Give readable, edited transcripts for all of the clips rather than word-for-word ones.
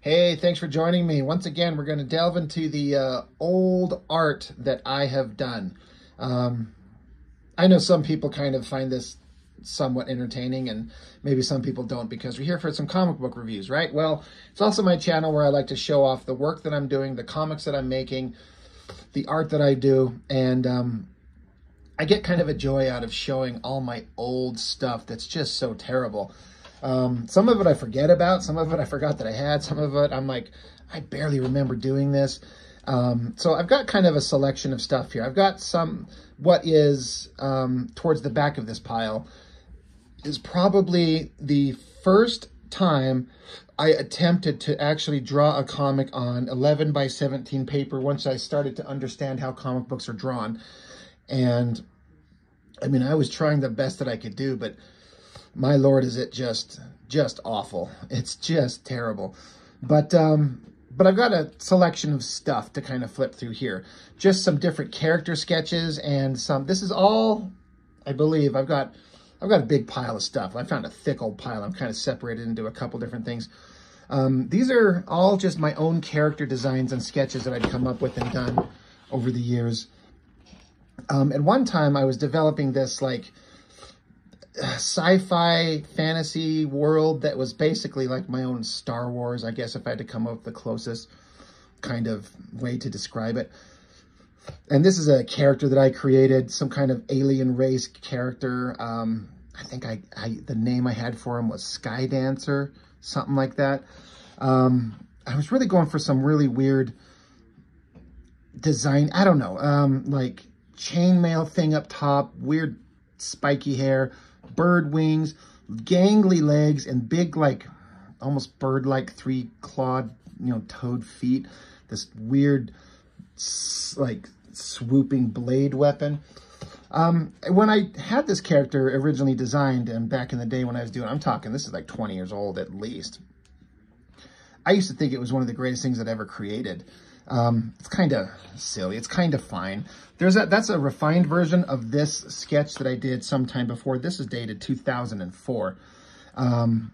Hey, thanks for joining me. Once again, we're going to delve into the old art that I have done. Um, I know some people kind of find this somewhat entertaining, and maybe some people don't because we're here for some comic book reviews, right? Well, it's also my channel where I like to show off the work that I'm doing, the comics that I'm making, the art that I do, and I get kind of a joy out of showing all my old stuff that's just so terrible. Some of it I forget about, some of it I forgot that I had, some of it I'm like, I barely remember doing this. So I've got kind of a selection of stuff here. I've got what is towards the back of this pile is probably the first time I attempted to actually draw a comic on 11 by 17 paper once I started to understand how comic books are drawn. And I mean, I was trying the best that I could do, but my Lord, is it just awful. It's just terrible. But I've got a selection of stuff to kind of flip through here. Just some different character sketches and this is all, I believe, I've got a big pile of stuff. I found a thick old pile. I'm kind of separated into a couple different things. These are all just my own character designs and sketches that I'd come up with and done over the years. At one time, I was developing this like sci-fi fantasy world that was basically like my own Star Wars, I guess, if I had to come up with the closest kind of way to describe it. And this is a character that I created, some kind of alien race character. I think the name I had for him was Sky Dancer, something like that. I was really going for some really weird design. I don't know, like chainmail thing up top, weird spiky hair, bird wings, gangly legs, and big, like, almost bird-like three-clawed, toed feet. This weird, like, swooping blade weapon. When I had this character originally designed, and back in the day when I was doing, I'm talking, this is like 20 years old at least, I used to think it was one of the greatest things I'd ever created. It's kind of silly. It's kind of fine. That's a refined version of this sketch that I did sometime before. This is dated 2004. One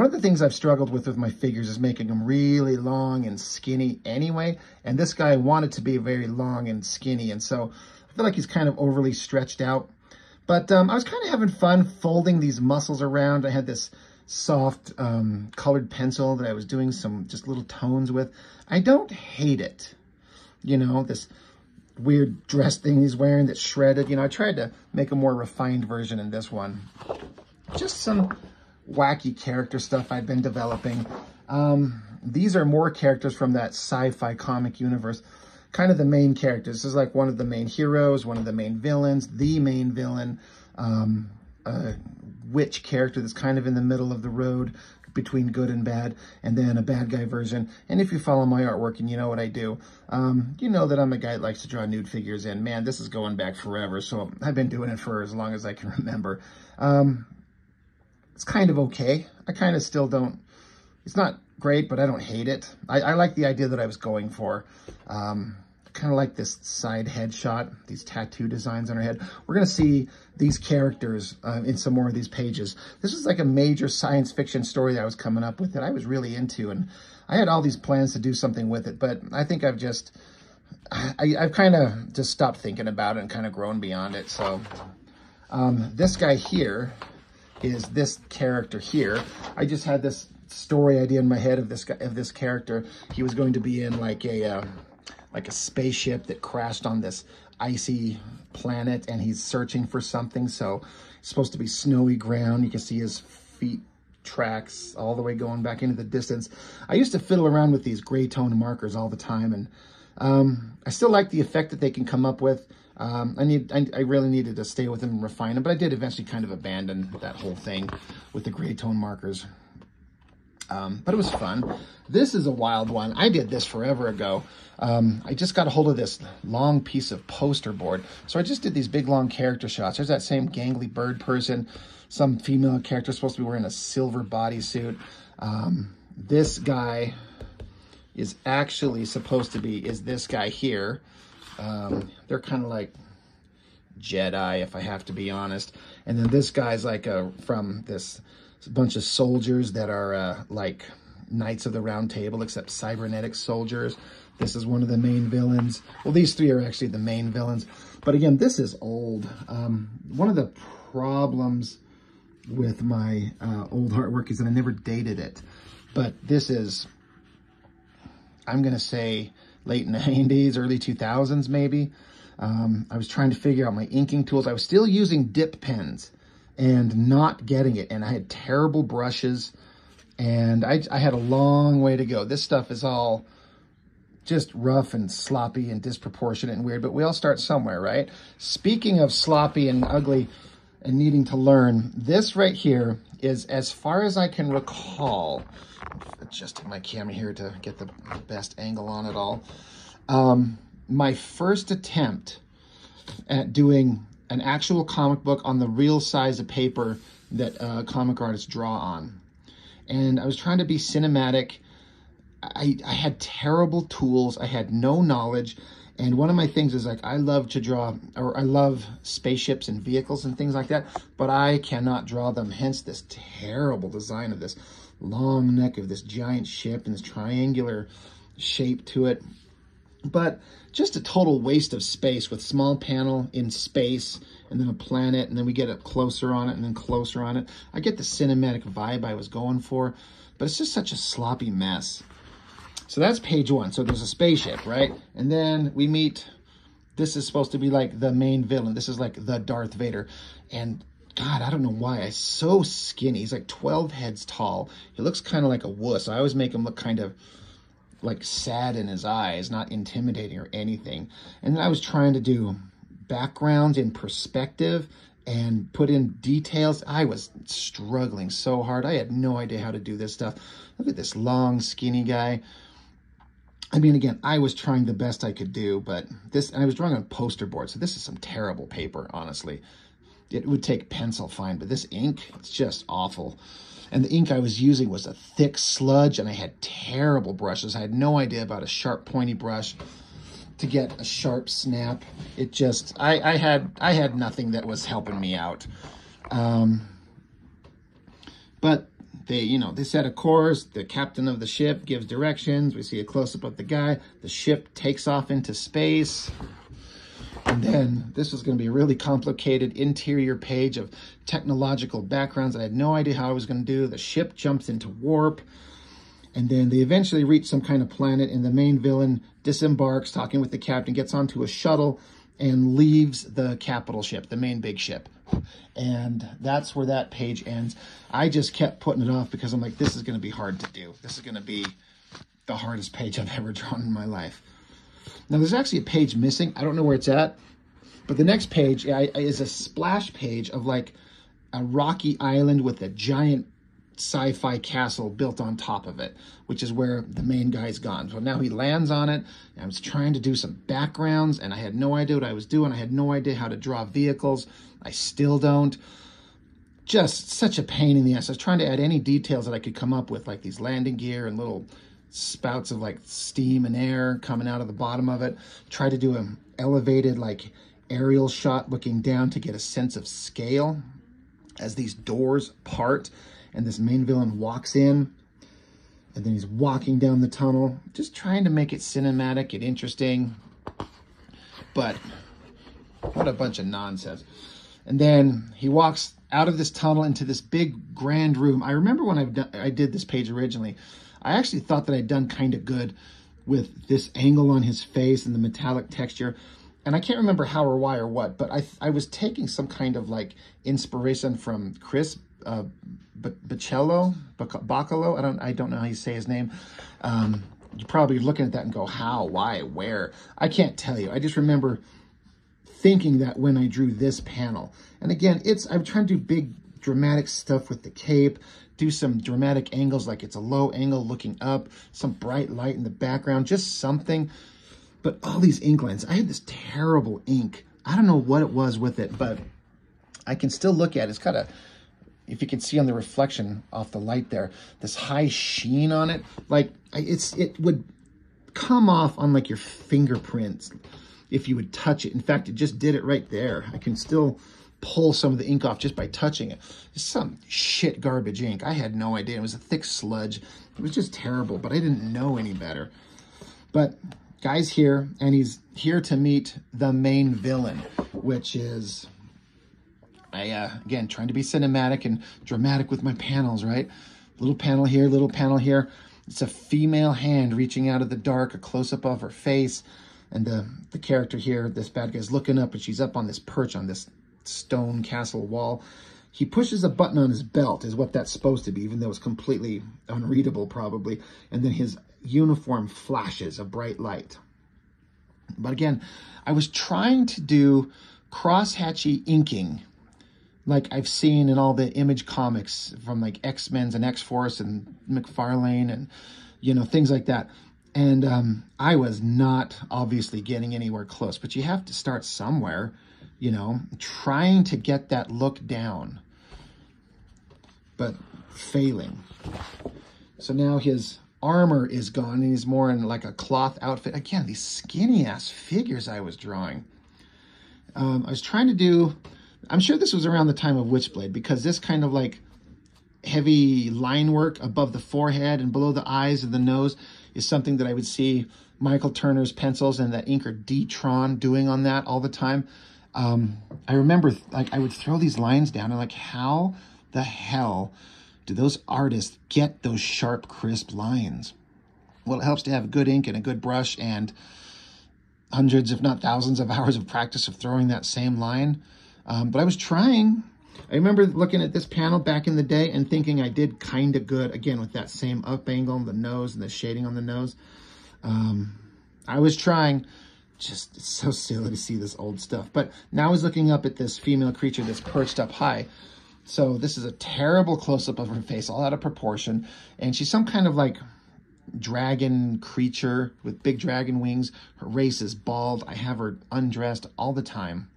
of the things I've struggled with my figures is making them really long and skinny anyway. And this guy wanted to be very long and skinny. And so I feel like he's kind of overly stretched out. But I was kind of having fun folding these muscles around. I had this soft colored pencil that I was doing some just little tones with. I don't hate it. This weird dress thing he's wearing that's shredded. I tried to make a more refined version in this one. Just some wacky character stuff I've been developing. These are more characters from that sci-fi comic universe. Kind of the main characters. This is like one of the main heroes, one of the main villains, the main villain, witch character that's kind of in the middle of the road between good and bad, and then a bad guy version. And if you follow my artwork and you know what I do, you know that I'm a guy that likes to draw nude figures, and man, this is going back forever, so I've been doing it for as long as I can remember. It's kind of okay. I kind of still don't, it's not great, but I don't hate it. I like the idea that I was going for. Kind of like this side headshot, these tattoo designs on her head. We're going to see these characters in some more of these pages. This is like a major science fiction story that I was coming up with that I was really into, and I had all these plans to do something with it, but I think I've kind of just stopped thinking about it and kind of grown beyond it. So this guy here is this character here. I just had this story idea in my head of this character. He was going to be in like a spaceship that crashed on this icy planet, and he's searching for something. So it's supposed to be snowy ground. You can see his feet tracks all the way going back into the distance. I used to fiddle around with these gray tone markers all the time, and I still like the effect that they can come up with. I really needed to stay with them and refine them, but I did eventually kind of abandon that whole thing with the gray tone markers. But it was fun. This is a wild one. I did this forever ago. I just got a hold of this long piece of poster board. So I just did these big, long character shots. There's that same gangly bird person. Some female character supposed to be wearing a silver bodysuit. This guy is actually supposed to be, is this guy here. They're kind of like Jedi, if I have to be honest. And then this guy's like from this bunch of soldiers that are like Knights of the Round Table, except cybernetic soldiers. This is one of the main villains. Well, these three are actually the main villains. But again, this is old. One of the problems with my old artwork is that I never dated it. But this is, I'm going to say, late 90s, early 2000s maybe. I was trying to figure out my inking tools. I was still using dip pens and not getting it. And I had terrible brushes. And I had a long way to go. This stuff is all just rough and sloppy and disproportionate and weird, but we all start somewhere, right? Speaking of sloppy and ugly and needing to learn, this right here is, as far as I can recall, adjusting my camera here to get the best angle on it all, my first attempt at doing an actual comic book on the real size of paper that comic artists draw on. And I was trying to be cinematic. I had terrible tools. I had no knowledge. And one of my things is, like, I love to draw, or I love spaceships and vehicles and things like that, but I cannot draw them. Hence this terrible design of this long neck of this giant ship and this triangular shape to it. But just a total waste of space with small panel in space and then a planet, and then we get up closer on it and then closer on it. I get the cinematic vibe I was going for, but it's just such a sloppy mess. So that's page one. So there's a spaceship, right? And then we meet, this is supposed to be like the main villain. This is like the Darth Vader. And God, I don't know why. He's so skinny. He's like 12 heads tall. He looks kind of like a wuss. I always make him look kind of like sad in his eyes, not intimidating or anything. And then I was trying to do backgrounds in perspective and put in details. I was struggling so hard. I had no idea how to do this stuff. Look at this long, skinny guy. I mean, again, I was trying the best I could do, but this, and I was drawing on poster board, so this is some terrible paper, honestly. It would take pencil fine, but this ink, it's just awful. And the ink I was using was a thick sludge, and I had terrible brushes. I had no idea about a sharp, pointy brush to get a sharp snap. It just, I had nothing that was helping me out. But they set a course. The captain of the ship gives directions. We see a close-up of the guy. The ship takes off into space. And then this was going to be a really complicated interior page of technological backgrounds I had no idea how I was going to do. The ship jumps into warp. And then they eventually reach some kind of planet, and the main villain disembarks, talking with the captain, gets onto a shuttle, and leaves the capital ship, the main big ship. And that's where that page ends. I just kept putting it off because I'm like, this is going to be hard to do. This is going to be the hardest page I've ever drawn in my life. Now, there's actually a page missing. I don't know where it's at. But the next page is a splash page of like a rocky island with a giant sci-fi castle built on top of it, which is where the main guy's gone. So now he lands on it, and I was trying to do some backgrounds, and I had no idea what I was doing. I had no idea how to draw vehicles. I still don't. Just such a pain in the ass. I was trying to add any details that I could come up with, like these landing gear and little spouts of like steam and air coming out of the bottom of it. Try to do an elevated like aerial shot looking down to get a sense of scale as these doors part and this main villain walks in, and then he's walking down the tunnel, just trying to make it cinematic and interesting. But what a bunch of nonsense. And then he walks out of this tunnel into this big grand room. I remember when I did this page originally, I actually thought that I'd done kind of good with this angle on his face and the metallic texture. And I can't remember how or why or what, but I was taking some kind of like inspiration from Chris Bachalo. I don't know how you say his name. You're probably looking at that and go, how, why, where? I can't tell you. I just remember thinking that when I drew this panel. And again, I'm trying to do big dramatic stuff with the cape, do some dramatic angles like it's a low angle looking up, some bright light in the background, just something. But all these ink lines, I had this terrible ink. I don't know what it was with it, but I can still look at it. It's got a, if you can see on the reflection off the light there, this high sheen on it. Like it would come off on like your fingerprints if you would touch it. In fact, it just did it right there. I can still pull some of the ink off just by touching it. It's some shit garbage ink. I had no idea. It was a thick sludge. It was just terrible, but I didn't know any better. But Guy's here, and he's here to meet the main villain, which is, again, trying to be cinematic and dramatic with my panels, right? Little panel here, little panel here. It's a female hand reaching out of the dark, a close-up of her face. And the character here, this bad guy's looking up, and she's up on this perch on this stone castle wall. He pushes a button on his belt, is what that's supposed to be, even though it's completely unreadable probably. And then his uniform flashes a bright light. But again, I was trying to do crosshatchy inking like I've seen in all the Image comics from like X-Men's and X-Force and McFarlane and, you know, things like that. And I was not obviously getting anywhere close, but you have to start somewhere, you know, trying to get that look down, but failing. So now his armor is gone and he's more in like a cloth outfit. Again, these skinny ass figures I was drawing. I was trying to do, I'm sure this was around the time of Witchblade, because this kind of like heavy line work above the forehead and below the eyes and the nose is something that I would see Michael Turner's pencils and that inker D-Tron doing on that all the time. I remember like I would throw these lines down and like, how the hell do those artists get those sharp, crisp lines? Well, it helps to have good ink and a good brush and hundreds, if not thousands of hours of practice of throwing that same line. But I was trying. I remember looking at this panel back in the day and thinking I did kind of good, again, with that same up angle on the nose and the shading on the nose. I was trying. Just, it's so silly to see this old stuff. But now I was looking up at this female creature that's perched up high. So this is a terrible close-up of her face, all out of proportion. And she's some kind of like dragon creature with big dragon wings. Her race is bald. I have her undressed all the time.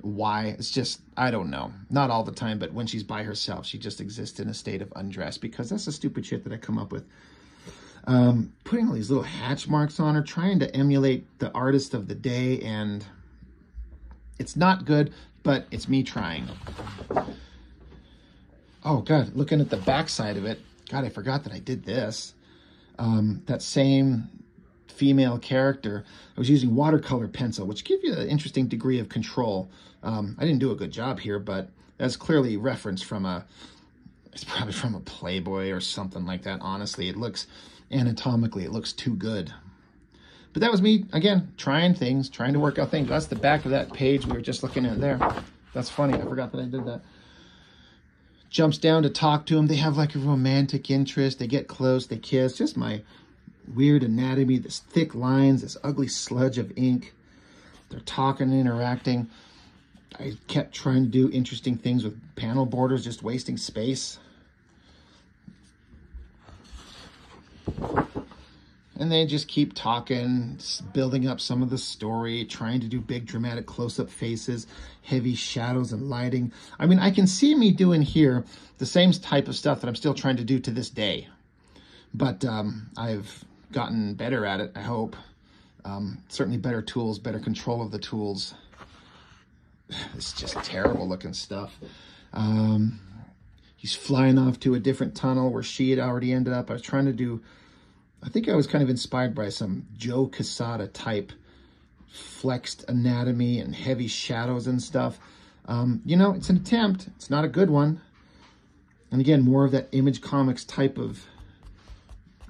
Why? It's just, I don't know. Not all the time, but when she's by herself, she just exists in a state of undress, because that's the stupid shit that I come up with. Putting all these little hatch marks on her, trying to emulate the artist of the day, and it's not good, but it's me trying. Oh, God, looking at the back side of it, God, I forgot that I did this. That same female character, I was using watercolor pencil, which give you an interesting degree of control. I didn't do a good job here, but that's clearly referenced from it's probably from a Playboy or something like that. Honestly, it looks, anatomically, it looks too good. But that was me, again, trying things, trying to work out things. That's the back of that page we were just looking at there. That's funny, I forgot that I did that. Jumps down to talk to him. They have like a romantic interest. They get close, they kiss. Just my weird anatomy, this thick lines, this ugly sludge of ink. They're talking and interacting. I kept trying to do interesting things with panel borders, just wasting space. And they just keep talking, building up some of the story, trying to do big dramatic close-up faces, heavy shadows and lighting. I mean, I can see me doing here the same type of stuff that I'm still trying to do to this day. But I've gotten better at it, I hope. Certainly better tools, better control of the tools. It's just terrible looking stuff. He's flying off to a different tunnel where she had already ended up. I was trying to do, I think I was kind of inspired by some Joe Quesada type flexed anatomy and heavy shadows and stuff. You know, it's an attempt. It's not a good one. And again, more of that Image Comics type of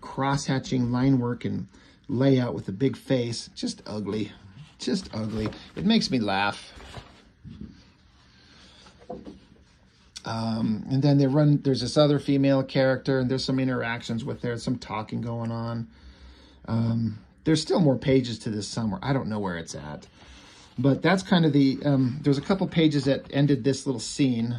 cross-hatching line work and layout with a big face. Just ugly. Just ugly. It makes me laugh. And then there's this other female character, and there's some interactions with her, some talking going on. There's still more pages to this somewhere. I don't know where it's at. But that's kind of the, there's a couple pages that ended this little scene,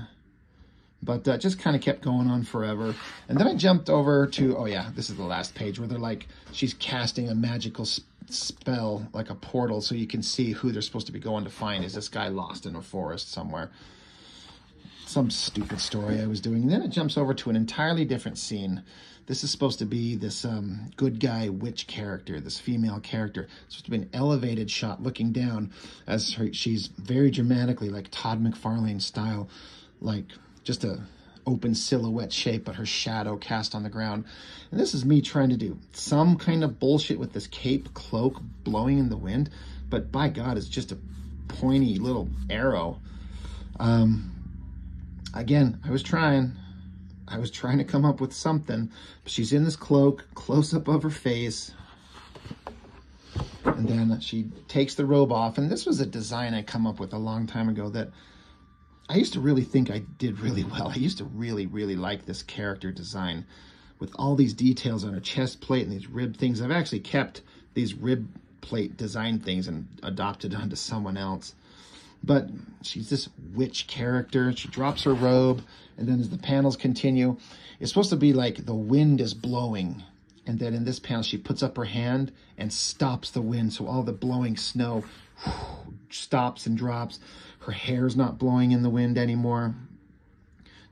but just kind of kept going on forever. And then I jumped over to, oh yeah, this is the last page where they're like, she's casting a magical spell, like a portal, so you can see who they're supposed to be going to find. Is this guy lost in a forest somewhere? Some stupid story I was doing. And then it jumps over to an entirely different scene. This is supposed to be this good guy witch character, this female character. It's supposed to be an elevated shot looking down as she's very dramatically, like Todd McFarlane style, like just a open silhouette shape, but her shadow cast on the ground. And this is me trying to do some kind of bullshit with this cape cloak blowing in the wind, but by God, it's just a pointy little arrow. Again, I was trying to come up with something, but she's in this cloak, close up of her face, and then she takes the robe off. And this was a design I come up with a long time ago that I used to really think I did really well. I used to really, really like this character design with all these details on her chest plate and these rib things. I've actually kept these rib plate design things and adopted onto someone else. But she's this witch character. She drops her robe, and then as the panels continue, it's supposed to be like the wind is blowing. And then in this panel, she puts up her hand and stops the wind. So all the blowing snow stops and drops. Her hair's not blowing in the wind anymore.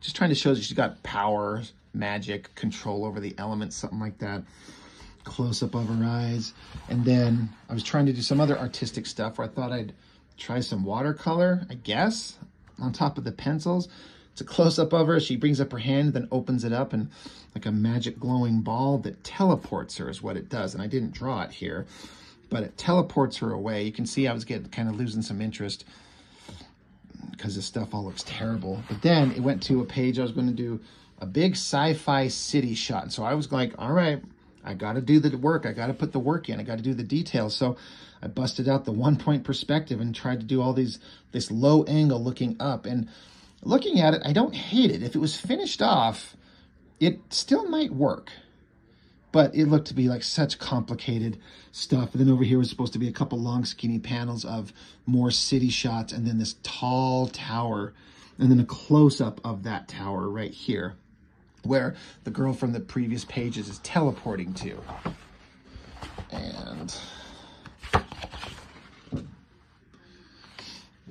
Just trying to show that she's got power, magic, control over the elements, something like that. Close up of her eyes. And then I was trying to do some other artistic stuff where I thought I'd try some watercolor, I guess, on top of the pencils. It's a close-up of her. She brings up her hand, then opens it up, and like a magic glowing ball that teleports her is what it does. And I didn't draw it here, but it teleports her away. You can see I was getting kind of losing some interest because this stuff all looks terrible. But then it went to a page I was going to do a big sci-fi city shot. And so I was like, all right, I got to do the work. I got to put the work in. I got to do the details. So I busted out the 1-point perspective and tried to do all this low angle looking up. And looking at it, I don't hate it. If it was finished off, it still might work. But it looked to be like such complicated stuff. And then over here was supposed to be a couple long skinny panels of more city shots, and then this tall tower, and then a close-up of that tower right here, where the girl from the previous pages is teleporting to. And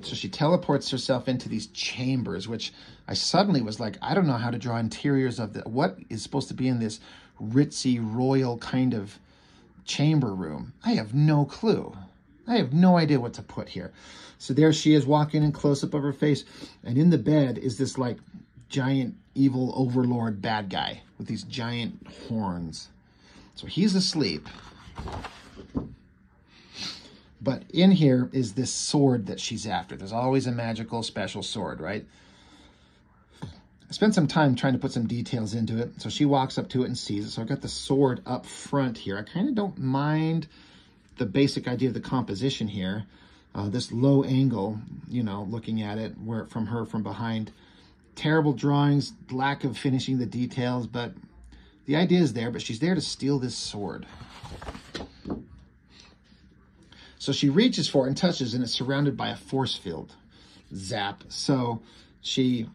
so she teleports herself into these chambers, which I suddenly was like, I don't know how to draw interiors of what is supposed to be in this ritzy, royal kind of chamber room. I have no clue. I have no idea what to put here. So there she is walking in close-up of her face, and in the bed is this like giant evil overlord bad guy with these giant horns. So he's asleep. But in here is this sword that she's after. There's always a magical special sword, right? I spent some time trying to put some details into it. So she walks up to it and sees it. So I've got the sword up front here. I kind of don't mind the basic idea of the composition here. This low angle, you know, looking at it from her from behind. Terrible drawings, lack of finishing the details, but the idea is there. But she's there to steal this sword. So she reaches for it and touches, and it's surrounded by a force field. Zap. So she,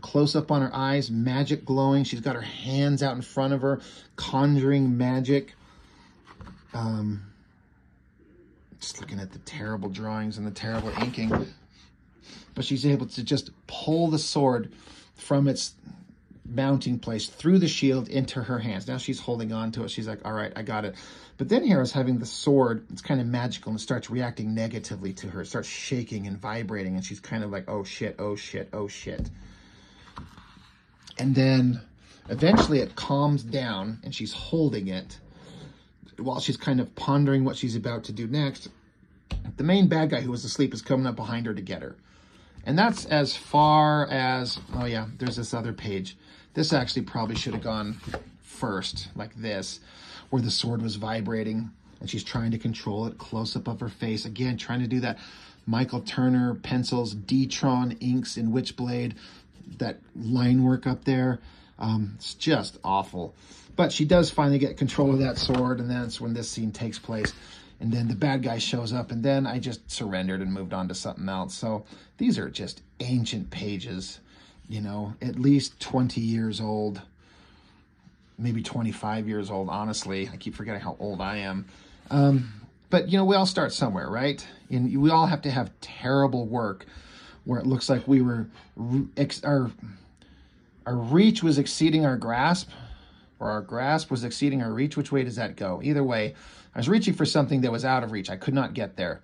close up on her eyes, magic glowing. She's got her hands out in front of her, conjuring magic. Just looking at the terrible drawings and the terrible inking. But she's able to just pull the sword from its mounting place through the shield into her hands. Now she's holding on to it. She's like, all right, I got it. But then here is having the sword, it's kind of magical, and it starts reacting negatively to her. It starts shaking and vibrating, and she's kind of like, oh shit, oh shit, oh shit. And then eventually it calms down, and she's holding it while she's kind of pondering what she's about to do next. The main bad guy who was asleep is coming up behind her to get her. And that's as far as, oh yeah, there's this other page. This actually probably should have gone first, like this, where the sword was vibrating and she's trying to control it, close up of her face. Again, trying to do that Michael Turner pencils, D-Tron inks in Witchblade, that line work up there. It's just awful. But she does finally get control of that sword, and that's when this scene takes place. And then the bad guy shows up, and then I just surrendered and moved on to something else. So these are just ancient pages, you know, at least 20 years old, maybe 25 years old, honestly. I keep forgetting how old I am. But, you know, we all start somewhere, right? And we all have to have terrible work where it looks like we were, our reach was exceeding our grasp, or our grasp was exceeding our reach. Which way does that go? Either way, I was reaching for something that was out of reach. I could not get there.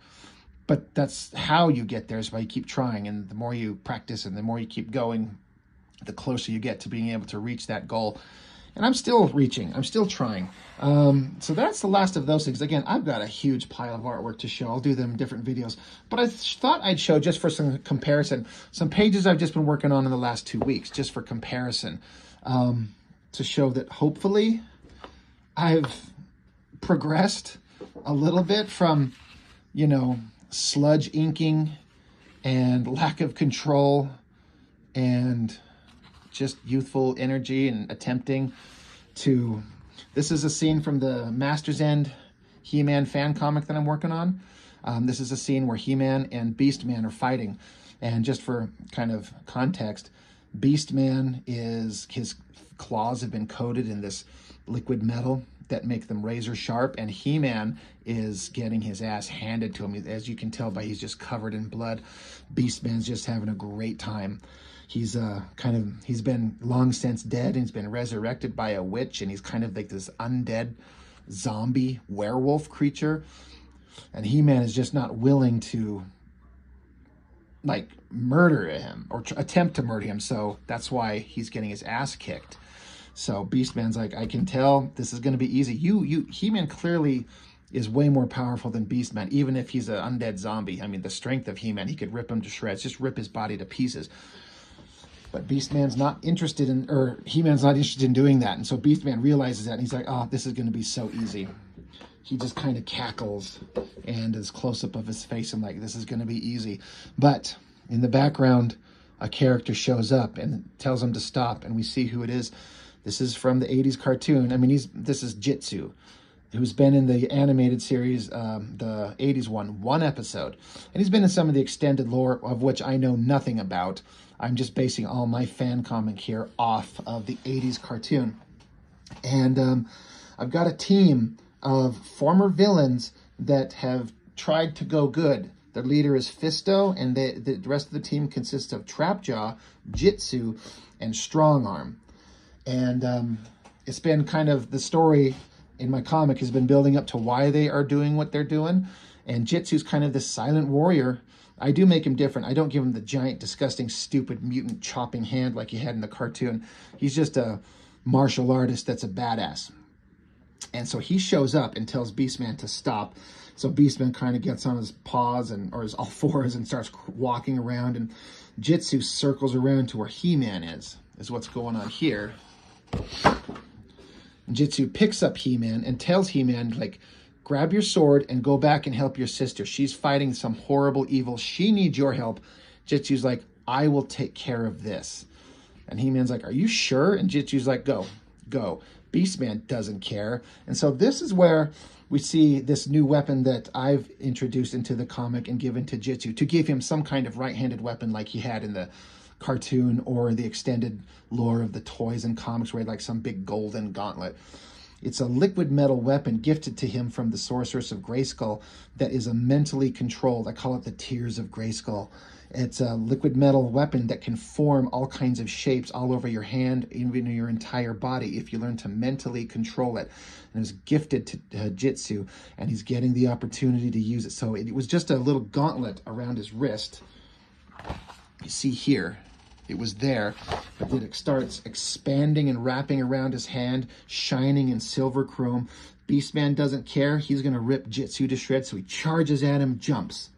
But that's how you get there, is by you keep trying. And the more you practice and the more you keep going, the closer you get to being able to reach that goal. And I'm still reaching. I'm still trying. So that's the last of those things. Again, I've got a huge pile of artwork to show. I'll do them in different videos. But I thought I'd show, just for some comparison, some pages I've just been working on in the last 2 weeks, just for comparison, to show that hopefully I've progressed a little bit from, you know, sludge inking and lack of control and just youthful energy and attempting to... This is a scene from the Master's End He-Man fan comic that I'm working on. This is a scene where He-Man and Beast-Man are fighting. And just for kind of context, Beast-Man is... his claws have been coated in this liquid metal that make them razor sharp, and He-Man is getting his ass handed to him. As you can tell by, he's just covered in blood. Beast-Man's just having a great time. He's he's been long since dead, and he's been resurrected by a witch, and he's kind of like this undead zombie werewolf creature. And He-Man is just not willing to, like, murder him or attempt to murder him. So that's why he's getting his ass kicked. So Beast-Man's like, I can tell this is going to be easy. He-Man clearly is way more powerful than Beast-Man, even if he's an undead zombie. I mean, the strength of He-Man, he could rip him to shreds, just rip his body to pieces. But Beast-Man's not interested in, or He-Man's not interested in doing that. And so Beast-Man realizes that, and he's like, oh, this is going to be so easy. He just kind of cackles, and this close-up of his face, I'm like, this is going to be easy. But in the background, a character shows up and tells him to stop, and we see who it is. This is from the 80s cartoon. I mean, this is Jitsu, who's been in the animated series, the 80s one episode. And he's been in some of the extended lore, of which I know nothing about. I'm just basing all my fan comic here off of the 80s cartoon. And I've got a team of former villains that have tried to go good. Their leader is Fisto, and the rest of the team consists of Trapjaw, Jitsu, and Strongarm. And it's been kind of, the story in my comic has been building up to why they are doing what they're doing. And Jitsu's kind of this silent warrior. I do make him different. I don't give him the giant, disgusting, stupid, mutant chopping hand like he had in the cartoon. He's just a martial artist that's a badass. And so he shows up and tells Beast-Man to stop. So Beast-Man kind of gets on his paws or his all fours and starts walking around. And Jitsu circles around to where He-Man is what's going on here. And Jitsu picks up He-Man and tells He-Man, like, grab your sword and go back and help your sister. She's fighting some horrible evil. She needs your help. Jitsu's like, I will take care of this. And He-Man's like, are you sure? And Jitsu's like, go. Beast-Man doesn't care. And so this is where we see this new weapon that I've introduced into the comic and given to Jitsu to give him some kind of right-handed weapon like he had in the cartoon or the extended lore of the toys and comics, where he had like some big golden gauntlet. It's a liquid metal weapon gifted to him from the Sorceress of Grayskull that is a mentally controlled, I call it the Tears of Grayskull. It's a liquid metal weapon that can form all kinds of shapes all over your hand, even your entire body, if you learn to mentally control it. And it was gifted to Jitsu, and he's getting the opportunity to use it. So it was just a little gauntlet around his wrist. You see here, it was there, but then it starts expanding and wrapping around his hand, shining in silver chrome. Beast-Man doesn't care. He's going to rip Jitsu to shreds, so he charges at him, jumps.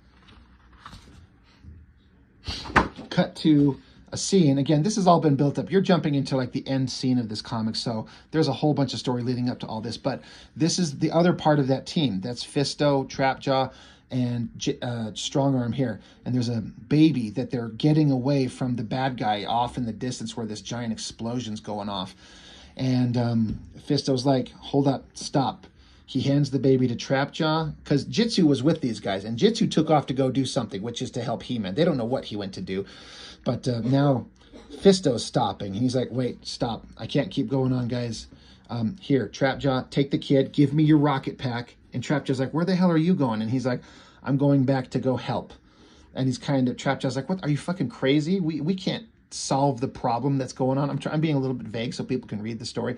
Cut to a scene. Again, this has all been built up. You're jumping into like the end scene of this comic, so there's a whole bunch of story leading up to all this, but this is the other part of that team. That's Fisto, Trapjaw, and Strongarm here. And there's a baby that they're getting away from the bad guy off in the distance where this giant explosion's going off. And Fisto's like, hold up, stop. He hands the baby to Trapjaw, because Jitsu was with these guys, and Jitsu took off to go do something, which is to help He-Man. They don't know what he went to do, but now Fisto's stopping. He's like, wait, stop. I can't keep going on, guys. Here, Trapjaw, take the kid, give me your rocket pack. And Trapjaw's like, where the hell are you going? And he's like, I'm going back to go help. And he's kind of, Trapjaw's like, what, are you fucking crazy? We can't solve the problem that's going on. I'm being a little bit vague so people can read the story.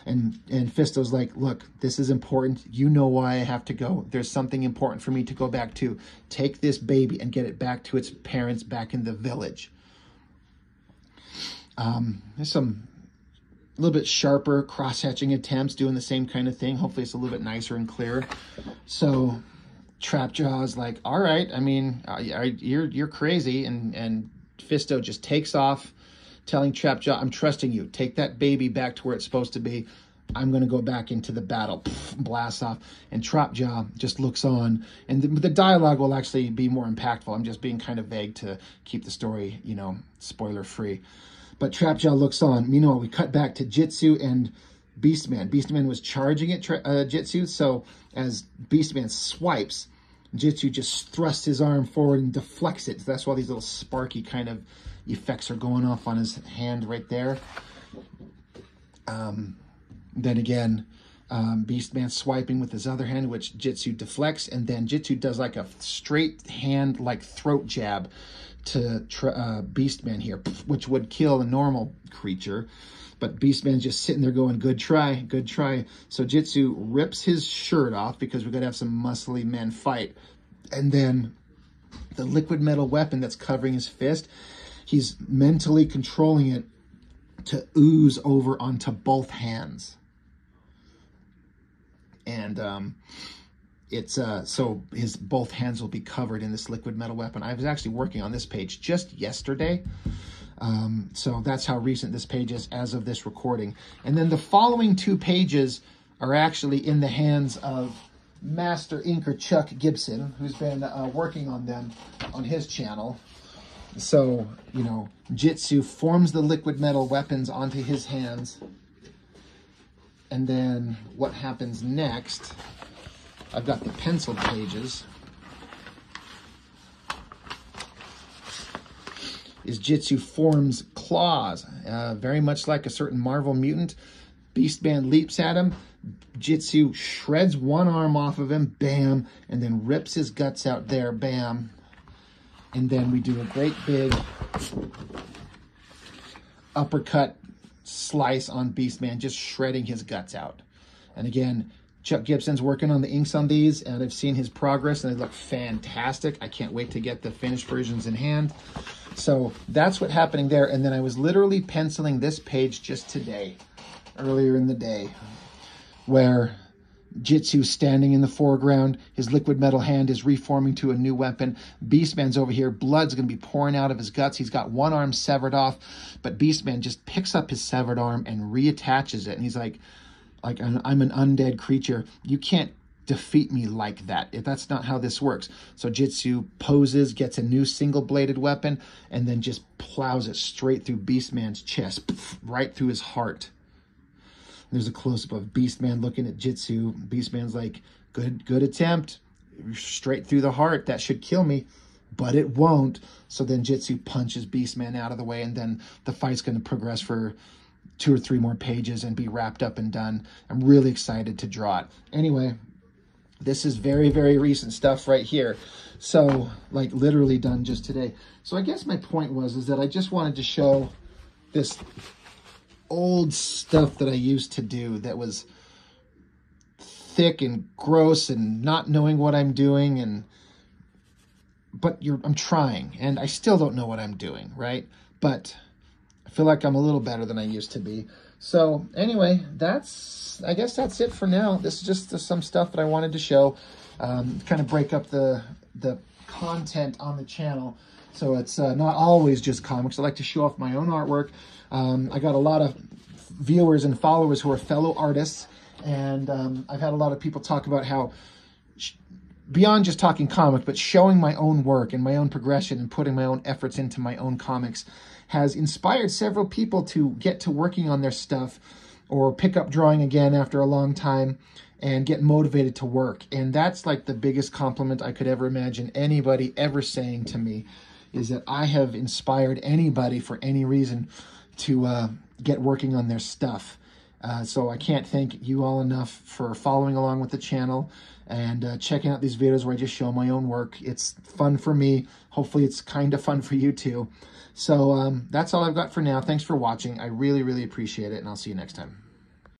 And Fisto's like, look, this is important. You know why I have to go. There's something important for me to go back to. Take this baby and get it back to its parents back in the village. There's some a little bit sharper cross-hatching attempts doing the same kind of thing. Hopefully it's a little bit nicer and clearer. So Trapjaw is like, all right, I mean, you're crazy. And Fisto just takes off, telling Trapjaw, I'm trusting you. Take that baby back to where it's supposed to be. I'm going to go back into the battle. Pff, blasts off. And Trapjaw just looks on. And the dialogue will actually be more impactful. I'm just being kind of vague to keep the story, you know, spoiler-free. But Trapjaw looks on. Meanwhile, we cut back to Jitsu and Beastman. Beastman was charging at Jitsu. So as Beastman swipes, Jitsu just thrusts his arm forward and deflects it. So that's why these little sparky kind of effects are going off on his hand right there. Then again, Beastman swiping with his other hand, which Jitsu deflects. And then Jitsu does like a straight hand, like throat jab to Beastman here, which would kill a normal creature. But Beastman's just sitting there going, good try, good try. So Jitsu rips his shirt off because we've got to have some muscly men fight. And then the liquid metal weapon that's covering his fist, he's mentally controlling it to ooze over onto both hands. And it's so his both hands will be covered in this liquid metal weapon. I was actually working on this page just yesterday. So that's how recent this page is as of this recording. And then the following 2 pages are actually in the hands of Master Inker Chuck Gibson, who's been working on them on his channel. So, you know, Jitsu forms the liquid metal weapons onto his hands. And then what happens next, I've got the penciled pages, is Jitsu forms claws, very much like a certain Marvel mutant. Beastman leaps at him. Jitsu shreds one arm off of him, bam, and then rips his guts out there, bam. And then we do a great big uppercut slice on Beastman, just shredding his guts out. And again, Chuck Gibson's working on the inks on these, and I've seen his progress, and they look fantastic. I can't wait to get the finished versions in hand. So that's what's happening there. And then I was literally penciling this page just today, earlier in the day, where Jitsu's standing in the foreground. His liquid metal hand is reforming to a new weapon. Beastman's over here. Blood's going to be pouring out of his guts. He's got one arm severed off, but Beastman just picks up his severed arm and reattaches it. And he's like I'm an undead creature. You can't defeat me like that. That's not how this works. So Jitsu poses, gets a new single-bladed weapon, and then just plows it straight through Beastman's chest, right through his heart. There's a close-up of Beastman looking at Jitsu. Beastman's like, good attempt. Straight through the heart. That should kill me, but it won't. So then Jitsu punches Beastman out of the way, and then the fight's going to progress for 2 or 3 more pages and be wrapped up and done. I'm really excited to draw it. Anyway, this is very, very recent stuff right here. So, like, literally done just today. So I guess my point is that I just wanted to show this old stuff that I used to do that was thick and gross and not knowing what I'm doing, but I'm trying, and I still don't know what I'm doing, right? But I feel like I'm a little better than I used to be. So anyway, I guess that's it for now. This is just some stuff that I wanted to show, kind of break up the content on the channel. So it's not always just comics. I like to show off my own artwork. I got a lot of viewers and followers who are fellow artists, and I've had a lot of people talk about how, beyond just talking comic, but showing my own work and my own progression and putting my own efforts into my own comics has inspired several people to get to working on their stuff or pick up drawing again after a long time and get motivated to work. And that's like the biggest compliment I could ever imagine anybody ever saying to me, is that I have inspired anybody for any reason to get working on their stuff. So I can't thank you all enough for following along with the channel and checking out these videos where I just show my own work. It's fun for me. Hopefully it's kind of fun for you too. So that's all I've got for now. Thanks for watching. I really, really appreciate it, and I'll see you next time.